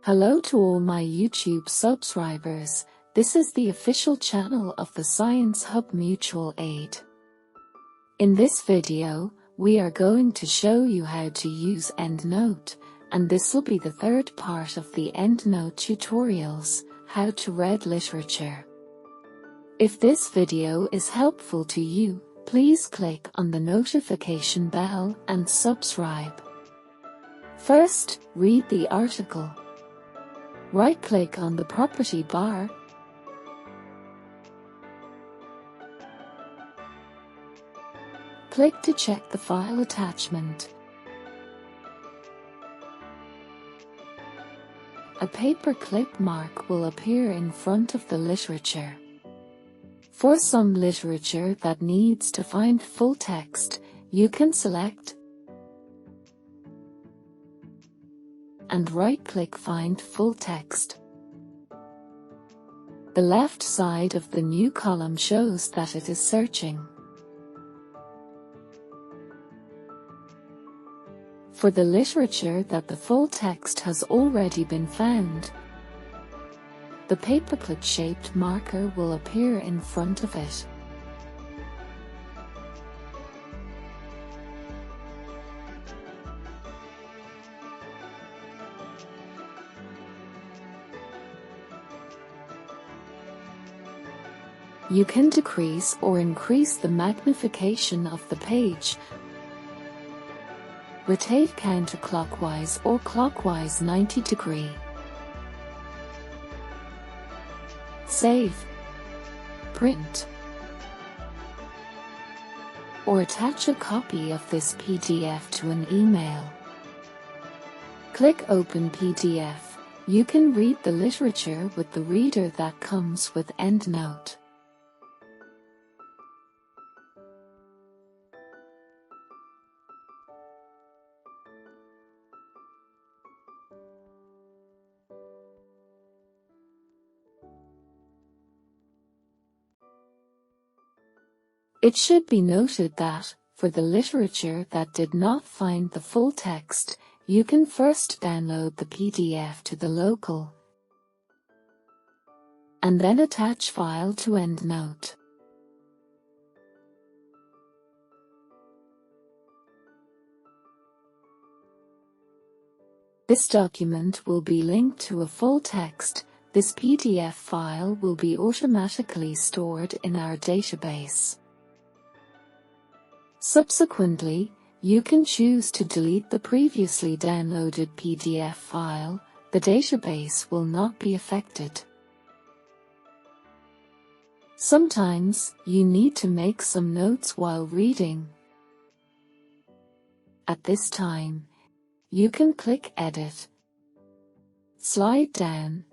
Hello to all my YouTube subscribers. This is the official channel of the Science Hub Mutual Aid. In this video, we are going to show you how to use EndNote, and this will be the third part of the EndNote Tutorials, How to Read Literature. If this video is helpful to you, please click on the notification bell and subscribe. First, read the article. Right-click on the property bar. Click to check the file attachment. A paperclip mark will appear in front of the literature. For some literature that needs to find full text, you can select and right-click Find Full Text. The left side of the new column shows that it is searching. For the literature that the full text has already been found, the paperclip-shaped marker will appear in front of it. You can decrease or increase the magnification of the page. Rotate counterclockwise or clockwise 90 degrees. Save, print, or attach a copy of this PDF to an email. Click Open PDF. You can read the literature with the reader that comes with EndNote. It should be noted that, for the literature that did not find the full text, you can first download the PDF to the local, and then attach file to EndNote. This document will be linked to a full text. This PDF file will be automatically stored in our database. Subsequently, you can choose to delete the previously downloaded PDF file. The database will not be affected. Sometimes, you need to make some notes while reading. At this time, you can click Edit, slide down,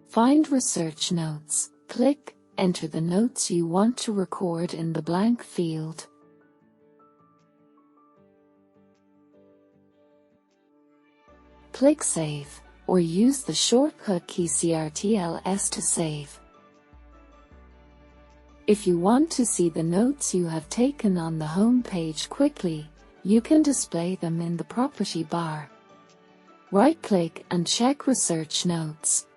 find Research Notes, click, enter the notes you want to record in the blank field. Click Save, or use the shortcut key Ctrl+S to save. If you want to see the notes you have taken on the home page quickly, you can display them in the property bar. Right-click and check Research Notes.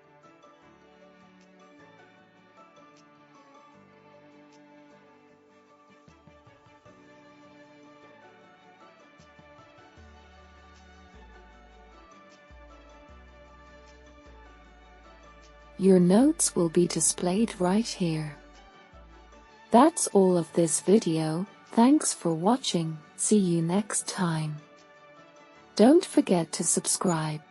Your notes will be displayed right here. That's all of this video. Thanks for watching. See you next time. Don't forget to subscribe.